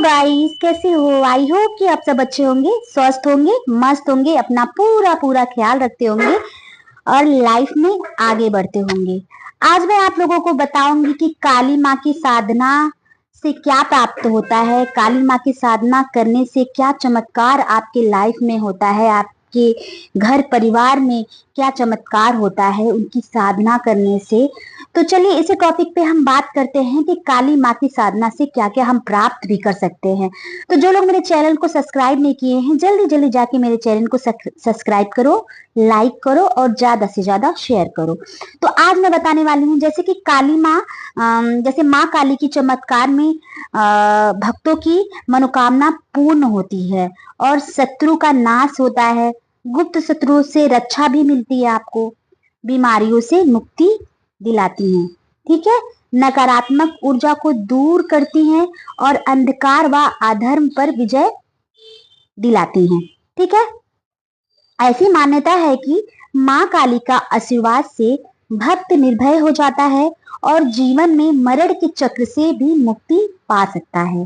Guys, कैसे हो? I hope कि आप सब अच्छे होंगे, स्वस्थ होंगे, मस्त होंगे, अपना पूरा पूरा ख्याल रखते होंगे और लाइफ में आगे बढ़ते होंगे। आज मैं आप लोगों को बताऊंगी कि काली माँ की साधना से क्या प्राप्त होता है, काली माँ की साधना करने से क्या चमत्कार आपके लाइफ में होता है, आपके घर परिवार में क्या चमत्कार होता है उनकी साधना करने से। तो चलिए इसी टॉपिक पे हम बात करते हैं कि काली माँ की साधना से क्या क्या हम प्राप्त भी कर सकते हैं। तो जो लोग मेरे चैनल को सब्सक्राइब नहीं किए हैं, जल्दी जल्दी जाके मेरे चैनल को सब्सक्राइब करो, लाइक करो और ज्यादा से ज्यादा शेयर करो। तो आज मैं बताने वाली हूँ जैसे कि काली माँ, जैसे माँ काली की चमत्कार में भक्तों की मनोकामना पूर्ण होती है और शत्रु का नाश होता है, गुप्त शत्रुओं से रक्षा भी मिलती है, आपको बीमारियों से मुक्ति दिलाती हैं। ठीक है, नकारात्मक ऊर्जा को दूर करती हैं और अंधकार व अधर्म पर विजय दिलाती हैं। ठीक है, ऐसी मान्यता है कि माँ काली का आशीर्वाद से भक्त निर्भय हो जाता है और जीवन में मरण के चक्र से भी मुक्ति पा सकता है।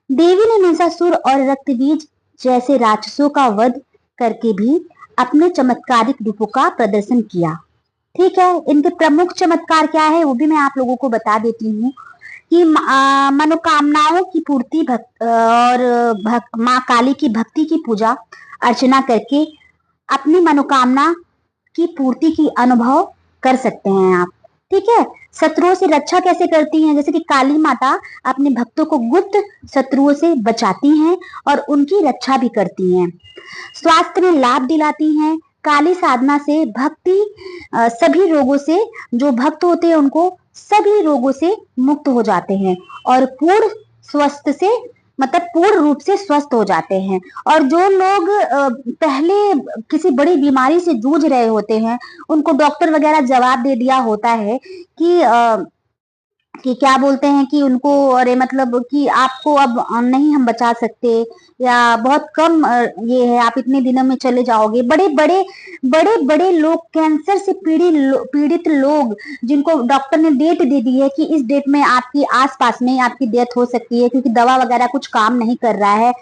देवी ने महिषासुर और रक्तबीज जैसे राक्षसों का वध करके भी अपने चमत्कारिक रूपों का प्रदर्शन किया। ठीक है, इनके प्रमुख चमत्कार क्या है वो भी मैं आप लोगों को बता देती हूँ कि मनोकामनाओं की पूर्ति और माँ काली की भक्ति की पूजा अर्चना करके अपनी मनोकामना की पूर्ति की अनुभव कर सकते हैं आप। ठीक है, शत्रुओं से रक्षा कैसे करती हैं, जैसे कि काली माता अपने भक्तों को गुप्त शत्रुओं से बचाती हैं और उनकी रक्षा भी करती हैं। स्वास्थ्य में लाभ दिलाती हैं। काली साधना से भक्ति सभी रोगों से, जो भक्त होते हैं उनको सभी रोगों से मुक्त हो जाते हैं और पूर्ण स्वस्थ से, मतलब पूर्ण रूप से स्वस्थ हो जाते हैं। और जो लोग पहले किसी बड़ी बीमारी से जूझ रहे होते हैं, उनको डॉक्टर वगैरह जवाब दे दिया होता है कि क्या बोलते हैं कि उनको, अरे मतलब कि आपको अब नहीं हम बचा सकते, या बहुत कम ये है, आप इतने दिनों में चले जाओगे। बड़े बड़े लोग, कैंसर से पीड़ित लोग, जिनको डॉक्टर ने डेट दे दी है कि इस डेट में आपकी आसपास में आपकी डेथ हो सकती है क्योंकि दवा वगैरह कुछ काम नहीं कर रहा है,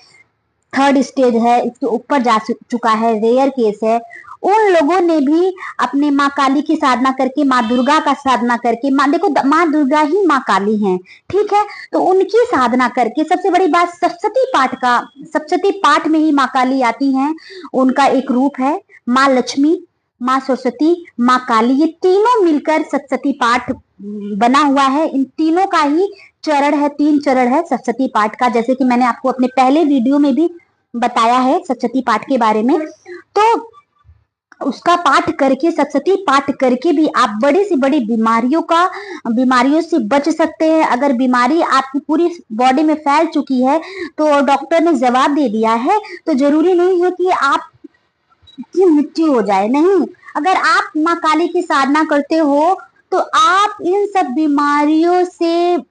3rd स्टेज है, इसके ऊपर जा चुका है, रेयर केस है। उन लोगों ने भी अपने माँ काली की साधना करके, माँ दुर्गा का साधना करके, माँ देखो माँ दुर्गा ही माँ काली हैं। ठीक है, तो उनकी साधना करके, सबसे बड़ी बात सप्तशती पाठ में ही माँ काली आती हैं। उनका एक रूप है माँ लक्ष्मी, माँ सरस्वती, माँ काली, ये तीनों मिलकर सप्तशती पाठ बना हुआ है। इन तीनों का ही चरण है, 3 चरण है सप्तशती पाठ का, जैसे कि मैंने आपको अपने पहले वीडियो में भी बताया है सप्तशती पाठ के बारे में। तो उसका पाठ करके, सप्तशती पाठ करके भी आप बड़ी से बड़ी बीमारियों से बच सकते हैं। अगर बीमारी आपकी पूरी बॉडी में फैल चुकी है तो डॉक्टर ने जवाब दे दिया है, तो जरूरी नहीं है कि आपकी मृत्यु हो जाए। नहीं, अगर आप माँ काली की साधना करते हो तो आप इन सब बीमारियों से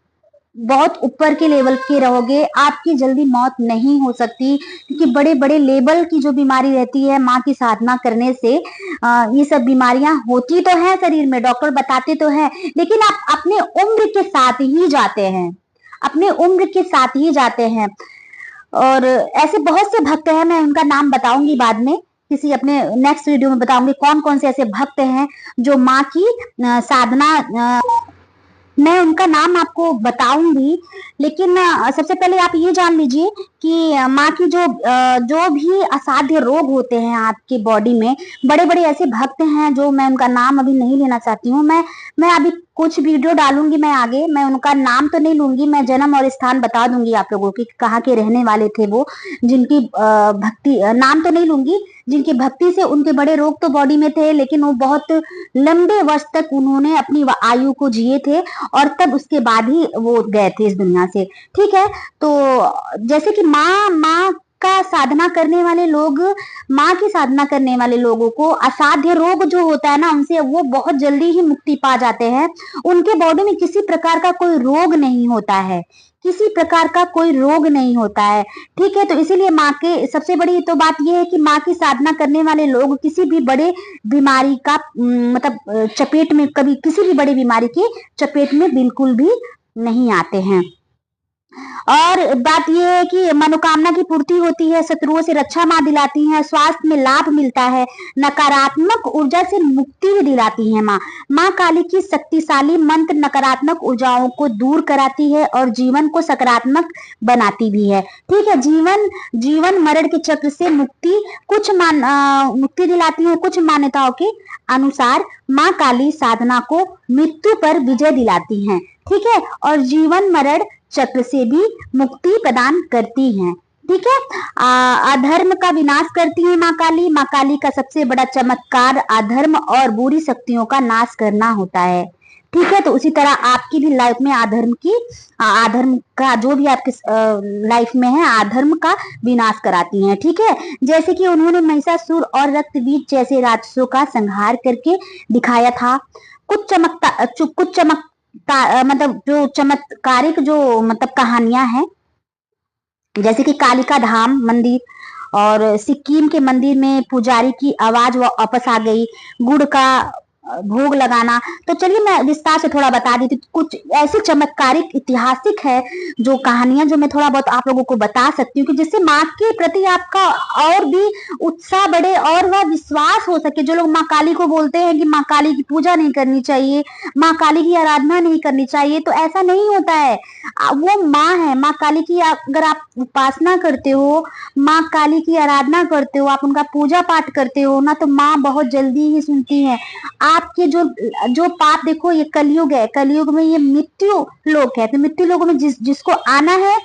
बहुत ऊपर के लेवल के रहोगे, आपकी जल्दी मौत नहीं हो सकती, क्योंकि बड़े बड़े लेवल की जो बीमारी रहती है माँ की साधना करने से, ये सब बीमारियां होती तो हैं शरीर में, डॉक्टर बताते तो हैं, लेकिन आप अपने उम्र के साथ ही जाते हैं, अपने उम्र के साथ ही जाते हैं। और ऐसे बहुत से भक्त हैं, मैं उनका नाम बताऊंगी बाद में, किसी अपने नेक्स्ट वीडियो में बताऊंगी कौन कौन से ऐसे भक्त हैं जो माँ की साधना, मैं उनका नाम आपको बताऊंगी। लेकिन सबसे पहले आप ये जान लीजिए कि माँ की जो भी असाध्य रोग होते हैं आपके बॉडी में, बड़े बड़े ऐसे भक्त हैं जो मैं उनका नाम अभी नहीं लेना चाहती हूँ। मैं अभी कुछ वीडियो डालूंगी, मैं आगे, मैं उनका नाम तो नहीं लूंगी, मैं जन्म और स्थान बता दूंगी आप लोगों की, कहाँ के रहने वाले थे वो, जिनकी भक्ति, नाम तो नहीं लूंगी, जिनकी भक्ति से उनके बड़े रोग तो बॉडी में थे, लेकिन वो बहुत लंबे वर्ष तक उन्होंने अपनी आयु को जिए थे और तब उसके बाद ही वो गए थे इस दुनिया से। ठीक है, तो जैसे कि माँ का साधना करने वाले लोग, माँ की साधना करने वाले लोगों को असाध्य रोग जो होता है ना, उनसे वो बहुत जल्दी ही मुक्ति पा जाते हैं। उनके बॉडी में किसी प्रकार का कोई रोग नहीं होता है, किसी प्रकार का कोई रोग नहीं होता है। ठीक है, तो इसीलिए माँ के सबसे बड़ी तो बात यह है कि माँ की साधना करने वाले लोग किसी भी बड़े बीमारी का मतलब चपेट में, कभी किसी भी बड़ी बीमारी की चपेट में बिल्कुल भी नहीं आते हैं। और बात ये है कि मनोकामना की पूर्ति होती है, शत्रुओं से रक्षा माँ दिलाती है, स्वास्थ्य में लाभ मिलता है, नकारात्मक ऊर्जा से मुक्ति भी दिलाती है माँ। माँ काली की शक्तिशाली मंत्र नकारात्मक ऊर्जाओं को दूर कराती है और जीवन को सकारात्मक बनाती भी है। ठीक है, जीवन मरण के चक्र से मुक्ति दिलाती है। कुछ मान्यताओं के अनुसार माँ काली साधना को मृत्यु पर विजय दिलाती हैं। ठीक है, और जीवन मरण चक्र से भी मुक्ति प्रदान करती हैं। ठीक है, अधर्म का विनाश करती है माँ काली। माँ काली का सबसे बड़ा चमत्कार अधर्म और बुरी शक्तियों का नाश करना होता है। ठीक है, तो उसी तरह आपकी भी लाइफ में अधर्म का जो भी आपके लाइफ में है, अधर्म का विनाश कराती हैं। ठीक है, जैसे कि उन्होंने महिषासुर और रक्तबीज जैसे राक्षसों का संहार करके दिखाया था। कुछ मतलब जो चमत्कारिक जो मतलब कहानियां हैं, जैसे कि कालिका धाम मंदिर और सिक्किम के मंदिर में पुजारी की आवाज वापस आ गई, गुड़ का भोग लगाना। तो चलिए मैं विस्तार से थोड़ा बता देती। कुछ ऐसी चमत्कारिक ऐतिहासिक है जो कहानियां जो मैं थोड़ा बहुत आप लोगों को बता सकती हूँ कि जिससे माँ के प्रति आपका और भी उत्साह बढ़े और वह विश्वास हो सके। जो लोग माँ काली को बोलते हैं कि माँ काली की पूजा नहीं करनी चाहिए, माँ काली की आराधना नहीं करनी चाहिए, तो ऐसा नहीं होता है। वो माँ है, माँ काली की अगर आप उपासना करते हो, माँ काली की आराधना करते हो, आप उनका पूजा पाठ करते हो ना, तो माँ बहुत जल्दी ही सुनती है। आपके जो पाप, देखो ये कलयुग है, कलयुग में ये मृत्यु लोक है, तो मृत्यु लोक में जिसको आना है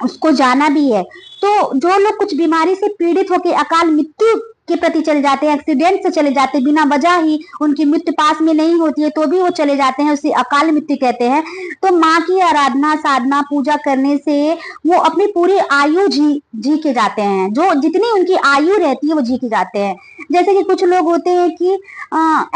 उसको जाना भी है। तो जो लोग कुछ बीमारी से पीड़ित होकर अकाल मृत्यु के प्रति चले जाते हैं, एक्सीडेंट से चले जाते हैं, बिना वजह ही उनकी मृत्यु पास में नहीं होती है तो भी वो चले जाते हैं, उसे अकाल मृत्यु कहते हैं। तो माँ की आराधना साधना पूजा करने से वो अपनी पूरी आयु जी के जाते हैं। जो जितनी उनकी आयु रहती है वो जी के जाते हैं। जैसे कि कुछ लोग होते हैं कि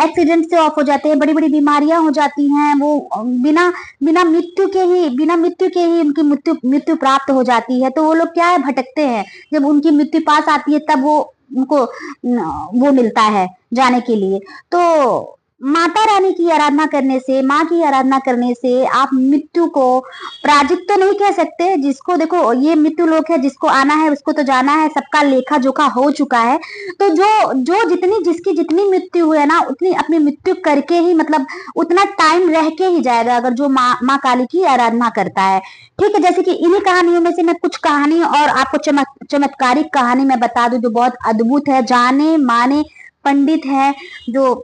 एक्सीडेंट से ऑफ हो जाते हैं, बड़ी बड़ी बीमारियां हो जाती हैं, वो बिना मृत्यु के ही उनकी मृत्यु प्राप्त हो जाती है। तो वो लोग क्या है, भटकते हैं। जब उनकी मृत्यु पास आती है तब उनको वो मिलता है जाने के लिए। तो माता रानी की आराधना करने से, माँ की आराधना करने से आप मृत्यु को पराजित तो नहीं कह सकते। जिसको देखो ये मृत्यु लोक है, जिसको आना है उसको तो जाना है, सबका लेखा जोखा हो चुका है। तो जिसकी जितनी मृत्यु हुई है ना, उतनी अपनी मृत्यु करके ही, मतलब उतना टाइम रह के ही जाएगा अगर जो माँ काली की आराधना करता है। ठीक है, जैसे कि इन्हीं कहानियों में से मैं कुछ कहानी और आपको चमत्कारिक कहानी मैं बता दूं जो बहुत अद्भुत है। जाने माने पंडित है जो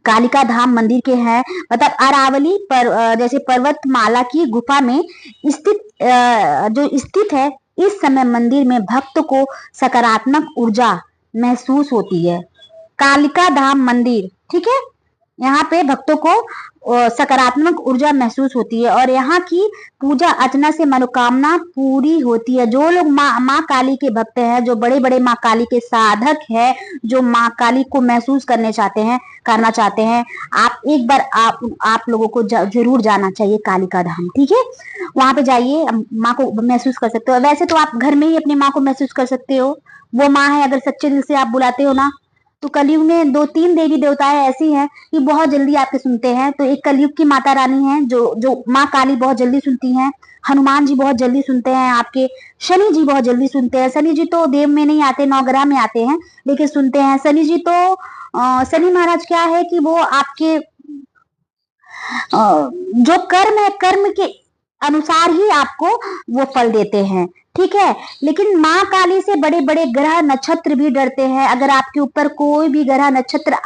कालिका धाम मंदिर के हैं, मतलब अरावली पर जैसे पर्वतमाला की गुफा में स्थित है। इस समय मंदिर में भक्त को सकारात्मक ऊर्जा महसूस होती है। कालिका धाम मंदिर, ठीक है, यहाँ पे भक्तों को सकारात्मक ऊर्जा महसूस होती है और यहाँ की पूजा अर्चना से मनोकामना पूरी होती है। जो लोग माँ काली के भक्त हैं, जो बड़े बड़े माँ काली के साधक हैं, जो माँ काली को महसूस करना चाहते हैं, आप एक बार आप लोगों को जरूर जाना चाहिए कालिका धाम। ठीक है, वहां पे जाइए, माँ को महसूस कर सकते हो। वैसे तो आप घर में ही अपनी माँ को महसूस कर सकते हो। वो माँ है, अगर सच्चे दिल से आप बुलाते हो ना, तो कलयुग में 2-3 देवी देवताएं ऐसी हैं कि बहुत जल्दी आपके सुनते हैं। तो एक कलयुग की माता रानी है जो माँ काली बहुत जल्दी सुनती हैं। हनुमान जी बहुत जल्दी सुनते हैं आपके। शनि जी बहुत जल्दी सुनते हैं। शनि जी तो देव में नहीं आते, नवग्रह में आते हैं, लेकिन सुनते हैं। शनि जी तो शनि महाराज क्या है कि वो आपके जो कर्म है, कर्म के अनुसार ही आपको वो फल देते हैं। ठीक है, लेकिन माँ काली से बड़े बड़े ग्रह नक्षत्र भी डरते हैं। अगर आपके ऊपर कोई भी ग्रह नक्षत्र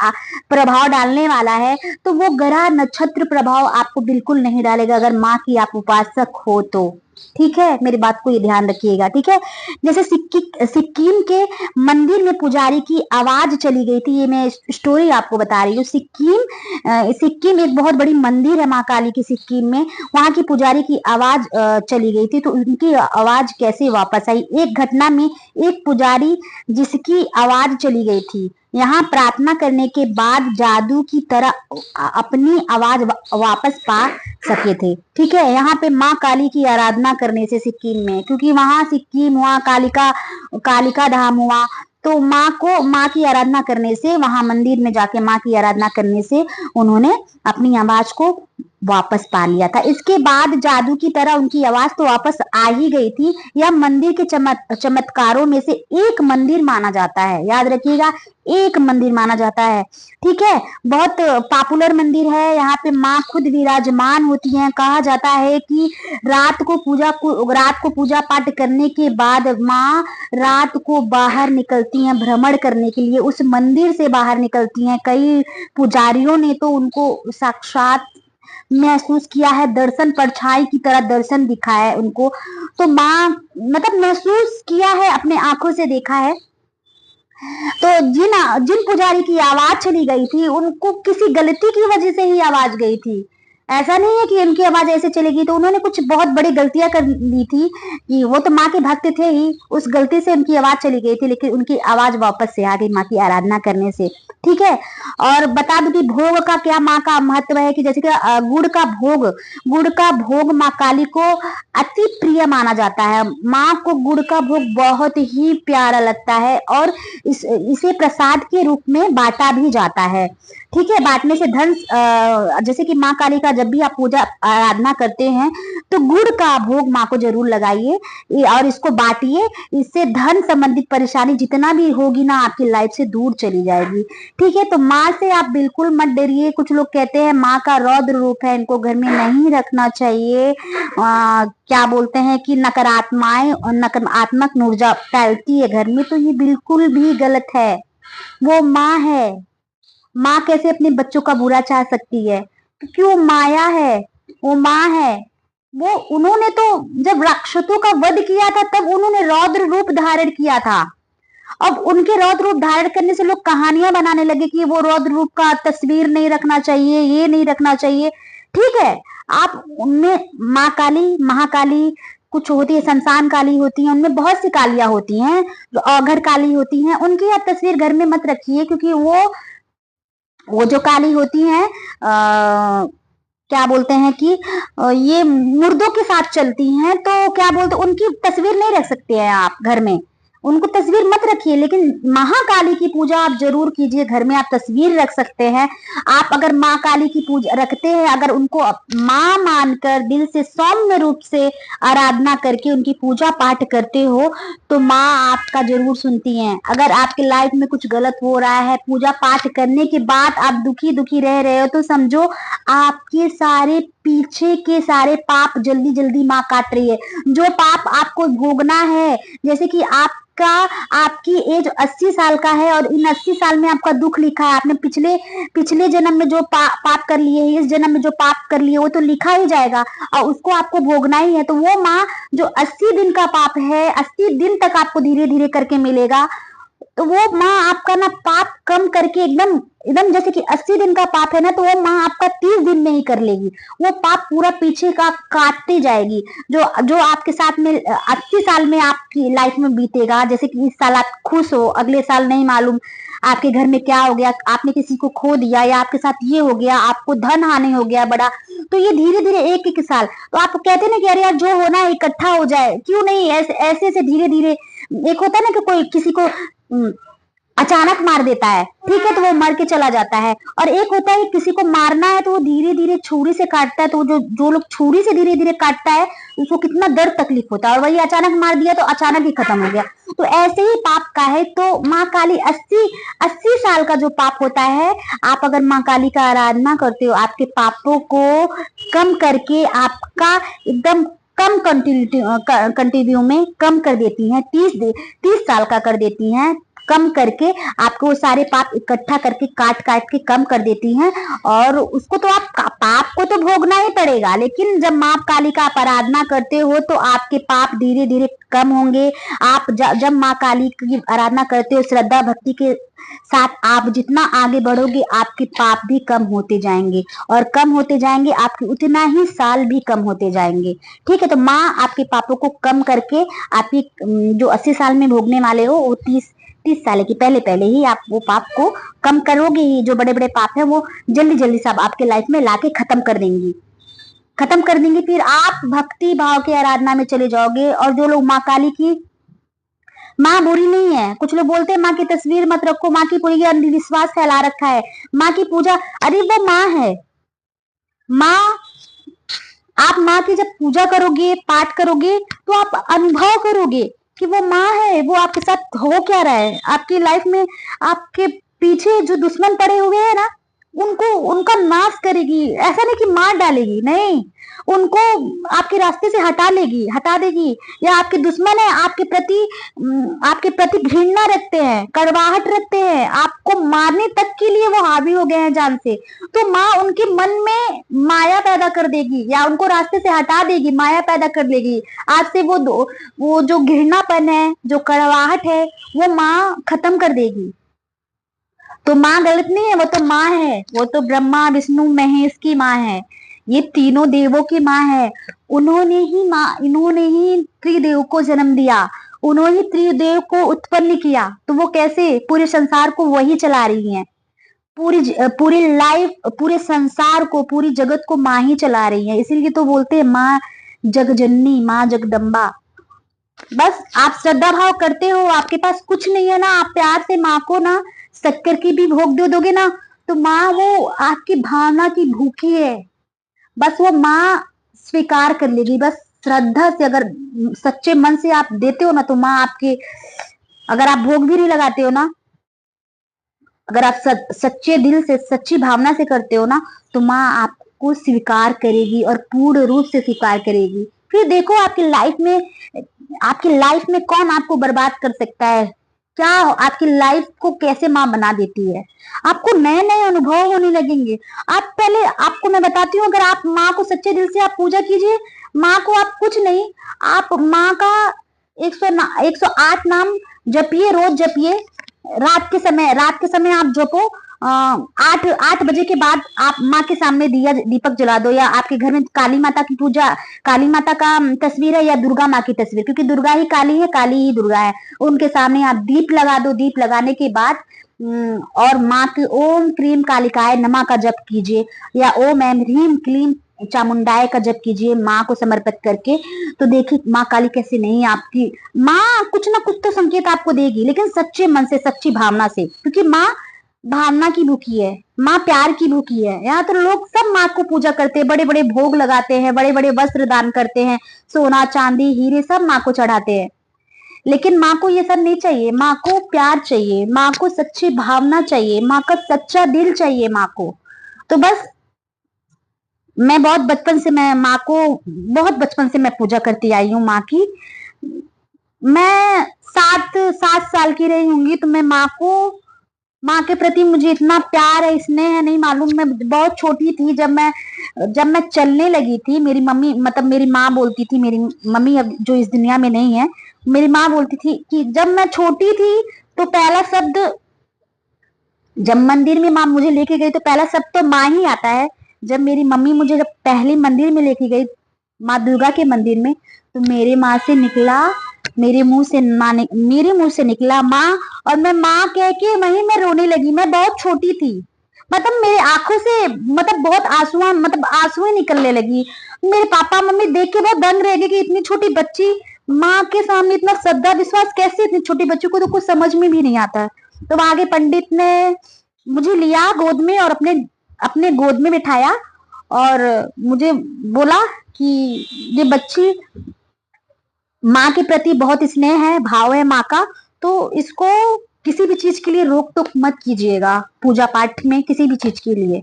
प्रभाव डालने वाला है तो वो ग्रह नक्षत्र प्रभाव आपको बिल्कुल नहीं डालेगा, अगर माँ की आप उपासक हो तो। ठीक है, मेरी बात को ये ध्यान रखिएगा। ठीक है, जैसे सिक्किम के मंदिर में पुजारी की आवाज चली गई थी, ये मैं स्टोरी आपको बता रही हूँ। सिक्किम एक बहुत बड़ी मंदिर है माँ काली की। सिक्किम में वहां की पुजारी की आवाज चली गई थी, तो उनकी आवाज कैसे वापस आई? एक घटना में एक पुजारी जिसकी आवाज चली गई थी, यहाँ प्रार्थना करने के बाद जादू की तरह अपनी आवाज वापस पा सके थे। ठीक है, यहाँ पे माँ काली की आराधना करने से सिक्किम में, क्योंकि वहां सिक्किम हुआ, कालिका धाम हुआ, तो माँ की आराधना करने से, वहां मंदिर में जाके माँ की आराधना करने से उन्होंने अपनी आवाज को वापस पा लिया था। इसके बाद जादू की तरह उनकी आवाज तो वापस आ ही गई थी। यह मंदिर के चमत्कारों में से एक मंदिर माना जाता है, याद रखिएगा, एक मंदिर माना जाता है। ठीक है, बहुत पॉपुलर मंदिर है। यहाँ पे माँ खुद विराजमान होती हैं। कहा जाता है कि रात को पूजा पाठ करने के बाद माँ रात को बाहर निकलती हैं भ्रमण करने के लिए, उस मंदिर से बाहर निकलती हैं। कई पुजारियों ने तो उनको साक्षात महसूस किया है, दर्शन परछाई की तरह दर्शन दिखा है उनको। तो माँ मतलब महसूस किया है, अपने आंखों से देखा है। तो जिन जिन पुजारी की आवाज चली गई थी उनको किसी गलती की वजह से ही आवाज गई थी। ऐसा नहीं है कि उनकी आवाज ऐसे चलेगी, तो उन्होंने कुछ बहुत बड़ी गलतियां कर ली थी कि वो तो माँ के भक्त थे ही, उस गलती से उनकी आवाज चली गई थी, लेकिन उनकी आवाज वापस से आ गई माँ की आराधना करने से। ठीक है, और बता दूं कि भोग का क्या माँ का महत्व है कि जैसे कि गुड़ का भोग माँ काली को अति प्रिय माना जाता है। माँ को गुड़ का भोग बहुत ही प्यारा लगता है और इसे प्रसाद के रूप में बांटा भी जाता है। ठीक है, बांटने से धन, जैसे कि माँ काली का जब भी आप पूजा आराधना करते हैं तो गुड़ का भोग माँ को जरूर लगाइए और इसको बांटिए। इससे धन संबंधित परेशानी जितना भी होगी ना आपकी लाइफ से दूर चली जाएगी। ठीक है, तो माँ से आप बिल्कुल मत डरिए। कुछ लोग कहते हैं माँ का रौद्र रूप है, इनको घर में नहीं रखना चाहिए। क्या बोलते हैं कि नकारात्मक ऊर्जा फैलती है घर में, तो ये बिल्कुल भी गलत है। वो माँ है, माँ कैसे अपने बच्चों का बुरा चाह सकती है, क्योंकि वो माया है, वो माँ है। वो उन्होंने तो जब राक्षसों का वध किया था तब उन्होंने रौद्र रूप धारण किया था। अब उनके रौद्र रूप धारण करने से लोग कहानियां बनाने लगे कि वो रौद्र रूप का तस्वीर नहीं रखना चाहिए, ये नहीं रखना चाहिए। ठीक है, आप उनमें माँ काली, महाकाली कुछ होती है, संसान काली होती है, उनमें बहुत सी कालियां होती हैं, जो अघर काली होती हैं, उनकी आप तस्वीर घर में मत रखिए, क्योंकि वो जो काली होती हैं क्या बोलते हैं कि ये मुर्दों के साथ चलती हैं, तो क्या बोलते, उनकी तस्वीर नहीं रख सकते हैं आप घर में, उनको तस्वीर मत रखिए। लेकिन महाकाली की पूजा आप जरूर कीजिए, घर में आप तस्वीर रख सकते हैं। आप अगर माँ काली की पूजा रखते हैं, अगर उनको माँ मानकर दिल से सौम्य रूप से आराधना करके उनकी पूजा पाठ करते हो, तो माँ आपका जरूर सुनती हैं। अगर आपके लाइफ में कुछ गलत हो रहा है, पूजा पाठ करने के बाद आप दुखी दुखी रह रहे हो, तो समझो आपके सारे पीछे के सारे पाप जल्दी जल्दी माँ काट रही है। जो पाप आपको भोगना है, जैसे कि आपकी एज 80 साल का है और इन 80 साल में आपका दुख लिखा है, आपने पिछले जन्म में जो पाप कर लिए है, इस जन्म में जो पाप कर लिए वो तो लिखा ही जाएगा और उसको आपको भोगना ही है। तो वो माँ जो 80 दिन का पाप है, 80 दिन तक आपको धीरे धीरे करके मिलेगा, तो वो माँ आपका ना पाप कम करके एकदम एकदम जैसे कि 80 दिन का पाप है ना, तो वो माँ आपका 30 दिन में ही कर लेगी। वो पाप पूरा पीछे का काटती जाएगी। जो जो आपके साथ में 80 साल में आपकी लाइफ में बीतेगा, जैसे कि इस साल आप खुश हो, अगले साल नहीं मालूम आपके घर में क्या हो गया, आपने किसी को खो दिया या आपके साथ ये हो गया, आपको धन हानि हो गया बड़ा, तो ये धीरे धीरे एक एक साल, तो आप कहते हैं ना कि अरे यार जो होना है इकट्ठा हो जाए, क्यों नहीं, ऐसे ऐसे धीरे धीरे। एक होता है ना कि कोई किसी को अचानक मार देता है, ठीक है, तो वो मर के चला जाता है। और एक होता है किसी को मारना है तो वो धीरे धीरे छुरी से काटता है, तो जो लोग छुरी से धीरे धीरे काटता है उसको कितना दर्द तकलीफ होता है, और वही अचानक मार दिया तो अचानक ही खत्म हो गया। तो ऐसे ही पाप का है। तो माँ काली 80 साल का जो पाप होता है, आप अगर माँ काली का आराधना करते हो, आपके पापों को कम करके आपका एकदम कम कंटिन्यू में कम कर देती हैं, 30 साल का कर देती हैं, कम करके आपको सारे पाप इकट्ठा करके काट काट के कम कर देती हैं। और उसको तो आप पाप को तो भोगना ही पड़ेगा, लेकिन जब माँ काली का आप आराधना करते हो तो आपके पाप धीरे धीरे कम होंगे। आप जब माँ काली की आराधना करते हो श्रद्धा भक्ति के साथ, आप जितना आगे बढ़ोगे आपके पाप भी कम होते जाएंगे, और कम होते जाएंगे आपके उतना ही साल भी कम होते जाएंगे। ठीक है, तो माँ आपके पापों को कम करके आपकी जो 80 साल में भोगने वाले हो, वो 30 साल की पहले ही आप वो पाप को कम करोगे ही। जो बड़े बड़े पाप है वो जल्दी जल्दी सब आपके लाइफ में लाके खत्म कर देंगी। फिर आप भक्ति भाव के आराधना में चले जाओगे। और जो लोग माँ काली की, माँ बुरी नहीं है, कुछ लोग बोलते हैं माँ की तस्वीर मत रखो, माँ की पूरी अंधविश्वास फैला रखा है, माँ की पूजा, अरे वो माँ है, माँ आप माँ की जब पूजा करोगे, पाठ करोगे, तो आप अनुभव करोगे कि वो माँ है, वो आपके साथ हो क्या रहा है आपकी लाइफ में। आपके पीछे जो दुश्मन पड़े हुए हैं ना, उनको उनका नाश करेगी। ऐसा नहीं कि मार डालेगी, नहीं, उनको आपके रास्ते से हटा लेगी, हटा देगी। या आपके दुश्मन है, आपके प्रति घृणा रखते हैं, कड़वाहट रखते हैं, आपको मारने तक के लिए वो हावी हो गए हैं जान से, तो माँ उनके मन में माया पैदा कर देगी, या उनको रास्ते से हटा देगी, माया पैदा कर देगी। आज से वो जो घृणापन है, जो कड़वाहट है, वो माँ खत्म कर देगी। तो माँ गलत नहीं है, वो तो माँ है, वो तो ब्रह्मा विष्णु महेश की माँ है, ये तीनों देवों की माँ है। इन्होंने ही त्रिदेव को जन्म दिया, उन्होंने ही त्रिदेव को उत्पन्न किया। तो वो कैसे पूरे संसार को वही चला रही हैं। पूरी लाइफ, पूरे संसार को, पूरी जगत को माँ ही चला रही है। इसीलिए तो बोलते हैं माँ जगजननी, माँ जगदम्बा। बस आप श्रद्धा भाव करते हो, आपके पास कुछ नहीं है ना, आप प्यार से माँ को ना शक्कर की भी भोग दे दोगे ना, तो माँ वो आपकी भावना की भूखी है, बस वो माँ स्वीकार कर लेगी। बस श्रद्धा से, अगर सच्चे मन से आप देते हो ना, तो माँ आपके, अगर आप भोग भी नहीं लगाते हो ना, अगर आप सच्चे दिल से, सच्ची भावना से करते हो ना, तो माँ आपको स्वीकार करेगी और पूर्ण रूप से स्वीकार करेगी। फिर देखो आपकी लाइफ में कौन आपको बर्बाद कर सकता है, क्या आपकी लाइफ को कैसे माँ बना देती है। आपको नए नए अनुभव होने लगेंगे। आप पहले, आपको मैं बताती हूँ, अगर आप माँ को सच्चे दिल से आप पूजा कीजिए, माँ को आप कुछ नहीं, आप माँ का 108 नाम जपिए, रोज जपिए। रात के समय आप जपो। 8 बजे के बाद आप माँ के सामने दीपक जला दो, या आपके घर में काली माता की पूजा, काली माता का तस्वीर है, या दुर्गा माँ की तस्वीर, क्योंकि दुर्गा ही काली है, काली ही दुर्गा है, उनके सामने आप दीप लगा दो। दीप लगाने के बाद और माँ की ओम क्रीम कालिकाय नमा का जप कीजिए, या ओम एम ह्रीम क्लीम चामुंडाय का जप कीजिए माँ को समर्पित करके। तो देखिए माँ काली कैसे नहीं, आपकी माँ कुछ ना कुछ तो संकेत आपको देगी, लेकिन सच्चे मन से, सच्ची भावना से, क्योंकि माँ भावना की भूखी है, माँ प्यार की भूखी है। यहाँ तो लोग सब माँ को पूजा करते हैं, बड़े बड़े भोग लगाते हैं, बड़े बड़े वस्त्र दान करते हैं, सोना चांदी हीरे सब माँ को चढ़ाते हैं। लेकिन माँ को ये सब नहीं चाहिए, माँ को प्यार चाहिए, माँ को सच्ची भावना चाहिए, माँ का सच्चा दिल चाहिए माँ को। तो बस मैं बहुत बचपन से मैं पूजा करती आई हूँ माँ की। मैं 7 साल की रही होंगी, तो मैं माँ के प्रति मुझे इतना प्यार है, स्नेह है, नहीं मालूम। मैं बहुत छोटी थी जब मैं चलने लगी थी, मेरी मम्मी, मतलब मेरी माँ बोलती थी, मेरी मम्मी अब जो इस दुनिया में नहीं है, मेरी माँ बोलती थी कि जब मैं छोटी थी तो पहला शब्द, जब मंदिर में माँ मुझे लेके गई तो पहला शब्द तो माँ ही आता है। जब मेरी मम्मी मुझे जब पहले मंदिर में लेके गई, माँ दुर्गा के मंदिर में, तो मेरे मुंह से निकला माँ। और मैं माँ कह के वहीं मैं रोने लगी। मैं बहुत छोटी थी, मतलब मेरे आंखों से, मतलब बहुत आंसुएं निकलने लगी। मेरे पापा मम्मी देख के बहुत दंग रह गए कि इतनी छोटी बच्ची माँ के सामने इतना श्रद्धा विश्वास कैसे, इतनी छोटी बच्ची को तो कुछ समझ में भी नहीं आता। तो आगे पंडित ने मुझे लिया गोद में और अपने अपने गोद में बिठाया, और मुझे बोला कि ये बच्ची, माँ के प्रति बहुत स्नेह है, भाव है माँ का, तो इसको किसी भी चीज के लिए रोक टोक मत कीजिएगा, पूजा पाठ में किसी भी चीज के लिए।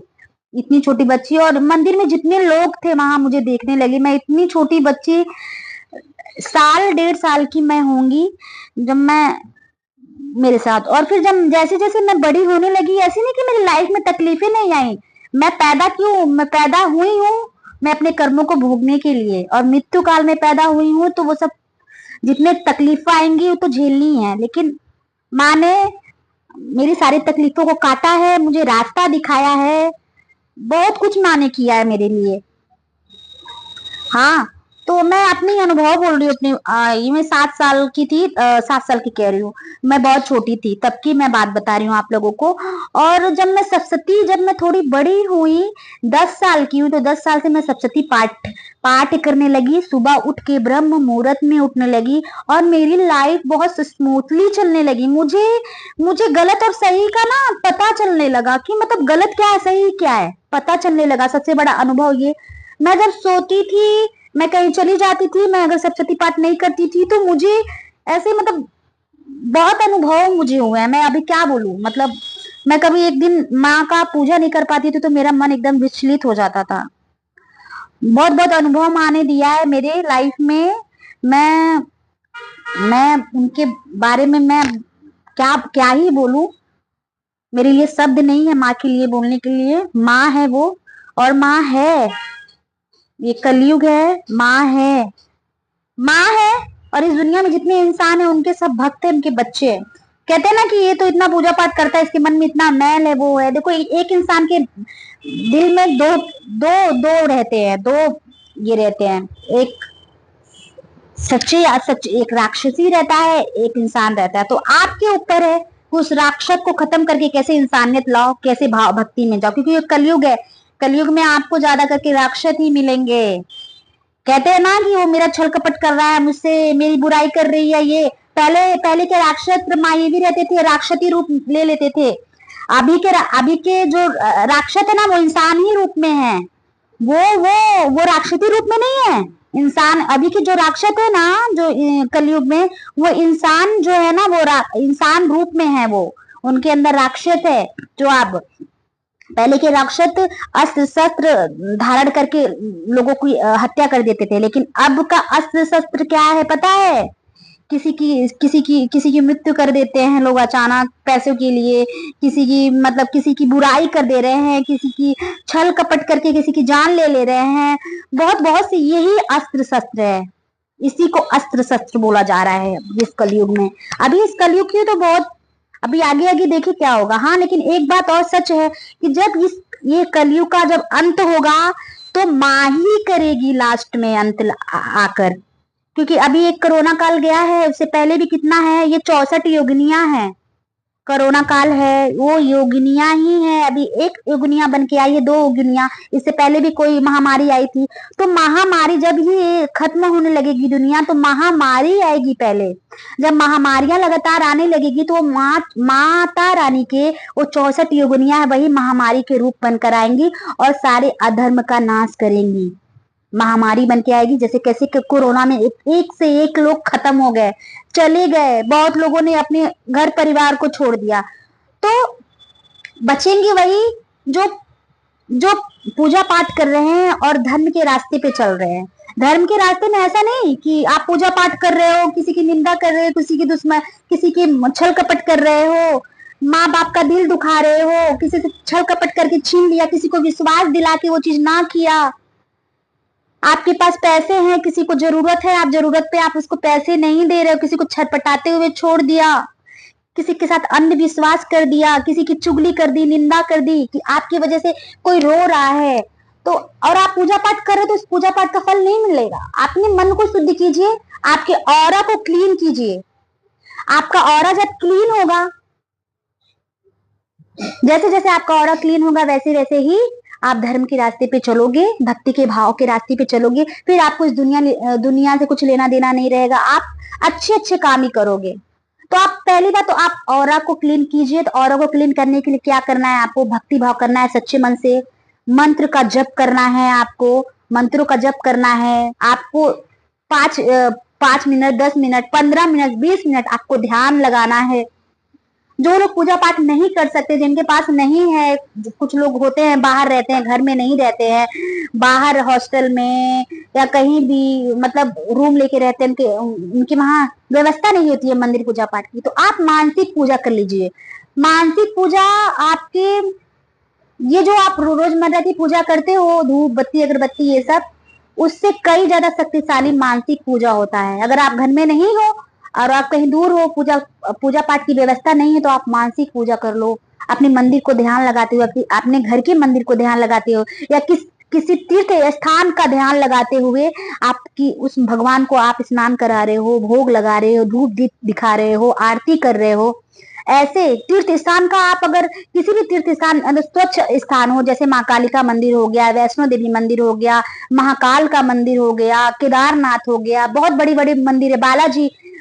इतनी छोटी बच्ची, और मंदिर में जितने लोग थे वहां मुझे देखने लगे। मैं इतनी छोटी बच्ची, 1.5 साल की मैं होंगी जब मैं, मेरे साथ। और फिर जब जैसे जैसे मैं बड़ी होने लगी, ऐसे नहीं कि मेरी लाइफ में तकलीफें नहीं आई। मैं पैदा हुई हूँ, मैं अपने कर्मों को भोगने के लिए, और मृत्यु काल में पैदा हुई हूँ, तो वो सब जितने तकलीफें आएंगी वो तो झेलनी है। लेकिन माँ ने मेरी सारी तकलीफों को काटा है, मुझे रास्ता दिखाया है, बहुत कुछ माँ ने किया है मेरे लिए। हाँ, तो मैं अपनी अनुभव बोल रही हूँ अपनी। ये मैं 7 साल की थी, 7 साल की कह रही हूँ, मैं बहुत छोटी थी तब की मैं बात बता रही हूँ आप लोगों को। और जब मैं थोड़ी बड़ी हुई, 10 साल की हुई, तो 10 साल से मैं सप्तशती पाठ पाठ करने लगी। सुबह उठ के ब्रह्म मुहूर्त में उठने लगी, और मेरी लाइफ बहुत स्मूथली चलने लगी। मुझे गलत और सही का ना पता चलने लगा, कि मतलब गलत क्या है, सही क्या है, पता चलने लगा। सबसे बड़ा अनुभव ये, मैं जब सोती थी, मैं कहीं चली जाती थी, मैं अगर सप्तशती पाठ नहीं करती थी तो मुझे ऐसे मतलब बहुत अनुभव मुझे हुए हैं। मैं अभी क्या बोलूं, मतलब मैं कभी एक दिन माँ का पूजा नहीं कर पाती थी तो मेरा मन एकदम विचलित हो जाता था। बहुत बहुत अनुभव माँ ने दिया है मेरे लाइफ में। मैं मैं उनके बारे में मैं क्या क्या ही बोलूं, मेरे लिए शब्द नहीं है माँ के लिए बोलने के लिए। माँ है वो, और माँ है, ये कलयुग है, माँ है, माँ है। और इस दुनिया में जितने इंसान है उनके सब भक्त है, उनके बच्चे हैं। कहते हैं ना कि ये तो इतना पूजा पाठ करता है, इसके मन में इतना मैल है, वो है। देखो एक इंसान के दिल में दो दो दो रहते हैं, दो ये रहते हैं, एक सच्चे सच्चे, एक राक्षसी रहता है, एक इंसान रहता है। तो आपके ऊपर है उस राक्षस को खत्म करके कैसे इंसानियत लाओ, कैसे भाव भक्ति में जाओ, क्योंकि ये कलयुग है। कलयुग में आपको ज्यादा करके राक्षस ही मिलेंगे। कहते हैं ना कि वो मेरा छल कपट कर रहा है मुझसे, मेरी बुराई कर रही है ये। पहले पहले के राक्षस माये भी रहते थे, राक्षसी रूप ले लेते थे। अभी के जो राक्षस है ना, वो इंसान ही रूप में है। वो राक्षसी रूप में नहीं है। इंसान अभी के जो राक्षस है ना, जो कलयुग में, वो इंसान जो है ना, वो इंसान रूप में है। वो उनके अंदर राक्षस है। जो आप पहले के राक्षस अस्त्र शस्त्र धारण करके लोगों की हत्या कर देते थे, लेकिन अब का अस्त्र शस्त्र क्या है पता है? किसी की मृत्यु कर देते हैं लोग अचानक पैसों के लिए। किसी की मतलब किसी की बुराई कर दे रहे हैं, किसी की छल कपट करके किसी की जान ले ले रहे हैं। बहुत बहुत से यही अस्त्र शस्त्र है। इसी को अस्त्र शस्त्र बोला जा रहा है इस कलयुग में। अभी इस कलयुग की तो बहुत, अभी आगे आगे देखिए क्या होगा। हाँ, लेकिन एक बात और सच है कि जब ये कलयुग का जब अंत होगा तो माँ ही करेगी लास्ट में अंत आकर। क्योंकि अभी एक कोरोना काल गया है, उससे पहले भी कितना है, ये 64 योगिनियां हैं। कोरोना काल है, वो योगिनियां ही है। अभी एक योगिनिया बन के आई है, 2 योगिनिया। इससे पहले भी कोई महामारी आई थी। तो महामारी जब ही खत्म होने लगेगी दुनिया, तो महामारी आएगी पहले। जब महामारियां लगातार आने लगेगी तो माता रानी के वो 64 योगिनिया है, वही महामारी के रूप बनकर आएंगी और सारे अधर्म का नाश करेंगी। महामारी बन के आएगी। जैसे कैसे कोरोना में एक से एक लोग खत्म हो गए, चले गए, बहुत लोगों ने अपने घर परिवार को छोड़ दिया। तो बचेंगे वही जो जो पूजा पाठ कर रहे हैं और धर्म के रास्ते पे चल रहे हैं। धर्म के रास्ते में ऐसा नहीं कि आप पूजा पाठ कर रहे हो, किसी की निंदा कर रहे हो, किसी की दुश्मन, किसी की छल कपट कर रहे हो, माँ बाप का दिल दुखा रहे हो, किसी से छल कपट करके छीन लिया, किसी को विश्वास दिला के वो चीज ना किया। आपके पास पैसे हैं, किसी को जरूरत है, आप जरूरत पे आप उसको पैसे नहीं दे रहे हो, किसी को छटपटाते हुए छोड़ दिया, किसी के साथ अंधविश्वास कर दिया, किसी की चुगली कर दी, निंदा कर दी कि आपकी वजह से कोई रो रहा है। तो और आप पूजा पाठ कर रहे हो तो उस पूजा पाठ का फल नहीं मिलेगा। अपने मन को शुद्ध कीजिए, आपके ऑरा को क्लीन कीजिए। आपका ऑरा जब क्लीन होगा, जैसे जैसे आपका ऑरा क्लीन होगा, वैसे वैसे ही आप धर्म के रास्ते पे चलोगे, भक्ति के भाव के रास्ते पे चलोगे। फिर आपको इस दुनिया से कुछ लेना देना नहीं रहेगा। आप अच्छे अच्छे काम ही करोगे। तो आप पहली बात तो आप ऑरा को क्लीन कीजिए। तो ऑरा को क्लीन करने के लिए क्या करना है? आपको भक्ति भाव करना है, सच्चे मन से मंत्र का जप करना है। आपको मंत्रों का जप करना है। आपको 5 मिनट, 10 मिनट, 15 मिनट, 20 मिनट आपको ध्यान लगाना है। जो लोग पूजा पाठ नहीं कर सकते, जिनके पास नहीं है, कुछ लोग होते हैं बाहर रहते हैं, घर में नहीं रहते हैं, बाहर हॉस्टल में या कहीं भी मतलब रूम लेके रहते हैं, उनके वहां व्यवस्था नहीं होती है मंदिर पूजा पाठ की, तो आप मानसिक पूजा कर लीजिए। मानसिक पूजा आपके, ये जो आप रोजमर्रा की पूजा करते हो, धूप बत्ती अगरबत्ती ये सब, उससे कई ज्यादा शक्तिशाली मानसिक पूजा होता है। अगर आप घर में नहीं हो और आप कहीं दूर हो, पूजा पूजा पाठ की व्यवस्था नहीं है, तो आप मानसिक पूजा कर लो। अपने मंदिर को ध्यान लगाते हो, अपने घर के मंदिर को ध्यान लगाते हो, या किसी तीर्थ स्थान का ध्यान लगाते हुए आपकी उस भगवान को आप स्नान करा रहे हो, भोग लगा रहे हो, धूप दीप दिखा रहे हो, आरती कर रहे हो। ऐसे तीर्थ स्थान का आप अगर किसी भी तीर्थ स्थान, स्वच्छ स्थान हो, जैसे माँ कालिका मंदिर हो गया, वैष्णो देवी मंदिर हो गया, महाकाल का मंदिर हो गया, केदारनाथ हो गया, बहुत बड़ी बड़ी मंदिर है,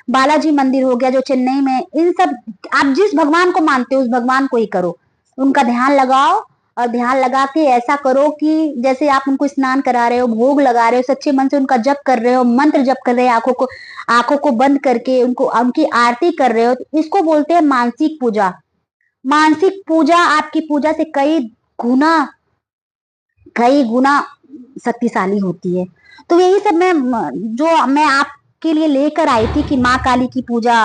बालाजी मंदिर हो गया जो चेन्नई में, इन सब आप जिस भगवान को मानते हो उस भगवान को ही करो, उनका ध्यान लगाओ और ध्यान लगा के ऐसा करो कि जैसे आप उनको स्नान करा रहे हो, भोग लगा रहे हो, सच्चे मन से उनका जप कर रहे हो, मंत्र जप कर रहे हो, आंखों को बंद करके उनको उनकी आरती कर रहे हो, तो इसको बोलते हैं मानसिक पूजा। मानसिक पूजा आपकी पूजा से गुना कई गुना शक्तिशाली होती है। तो यही सब मैं आपके लिए लेकर आई थी कि माँ काली की पूजा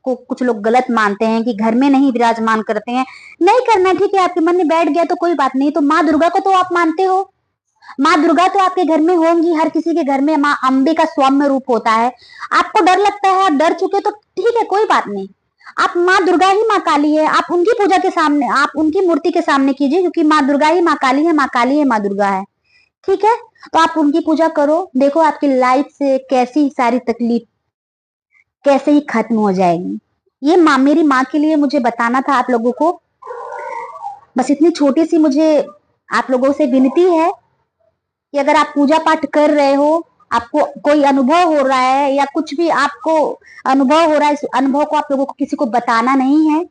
को कुछ लोग गलत मानते हैं कि घर में नहीं विराजमान करते हैं। नहीं करना, ठीक है, आपके मन में बैठ गया तो कोई बात नहीं। तो माँ दुर्गा को तो आप मानते हो, माँ दुर्गा तो आपके घर में होंगी, हर किसी के घर में माँ अम्बे का सौम्य रूप होता है। आपको डर लगता है, आप डर चुके तो ठीक है, कोई बात नहीं। आप माँ दुर्गा ही माँ काली है, आप उनकी पूजा के सामने, आप उनकी मूर्ति के सामने कीजिए, क्योंकि माँ दुर्गा ही माँ काली है, माँ काली है माँ दुर्गा है। ठीक है, तो आप उनकी पूजा करो, देखो आपकी लाइफ से कैसी सारी तकलीफ कैसे ही खत्म हो जाएगी। ये मेरी माँ के लिए मुझे बताना था आप लोगों को। बस इतनी छोटी सी मुझे आप लोगों से विनती है कि अगर आप पूजा पाठ कर रहे हो, आपको कोई अनुभव हो रहा है या कुछ भी आपको अनुभव हो रहा है, इस अनुभव को आप लोगों को किसी को बताना नहीं है।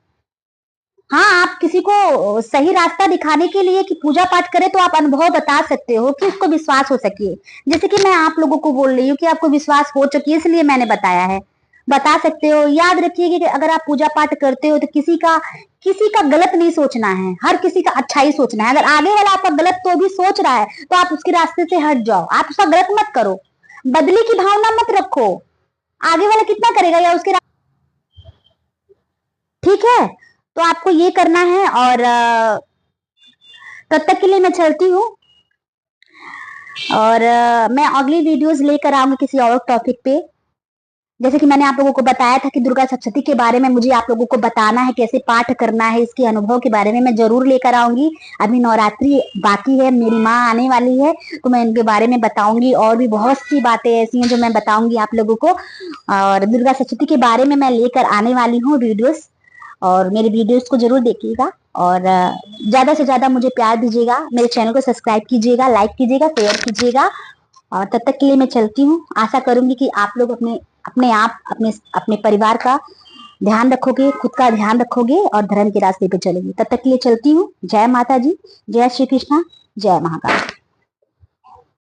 हाँ, आप किसी को सही रास्ता दिखाने के लिए कि पूजा पाठ करें तो आप अनुभव बता सकते हो कि उसको विश्वास हो सके। जैसे कि मैं आप लोगों को बोल रही हूँ कि आपको विश्वास हो चुकी है, इसलिए मैंने बताया है। बता सकते हो। याद रखिए कि अगर आप पूजा पाठ करते हो तो किसी का गलत नहीं सोचना है, हर किसी का अच्छा ही सोचना है। अगर आगे वाला आपका गलत तो भी सोच रहा है तो आप उसके रास्ते से हट जाओ, आप उसका गलत मत करो, बदले की भावना मत रखो। आगे वाला कितना करेगा या उसके ठीक है, तो आपको ये करना है। और तब तक के लिए मैं चलती हूँ, और मैं अगली वीडियोस लेकर आऊंगी किसी और टॉपिक पे। जैसे कि मैंने आप लोगों को बताया था कि दुर्गा सप्तशती के बारे में मुझे आप लोगों को बताना है, कैसे पाठ करना है, इसके अनुभव के बारे में मैं जरूर लेकर आऊंगी। अभी नवरात्रि बाकी है, मेरी माँ आने वाली है तो मैं इनके बारे में बताऊंगी, और भी बहुत सी बातें ऐसी हैं जो मैं बताऊंगी आप लोगों को। और दुर्गा सप्तशती के बारे में मैं लेकर आने वाली हूँ वीडियोस, और मेरे वीडियोस को जरूर देखिएगा, और ज्यादा से ज्यादा मुझे प्यार दीजिएगा, मेरे चैनल को सब्सक्राइब कीजिएगा, लाइक कीजिएगा, शेयर कीजिएगा। और तब तक के लिए मैं चलती हूँ। आशा करूंगी कि आप लोग अपने आप अपने परिवार का ध्यान रखोगे, खुद का ध्यान रखोगे और धर्म के रास्ते पे चलोगे। तब तक के लिए चलती हूँ। जय माता जी, जय श्री कृष्णा, जय महाकाल।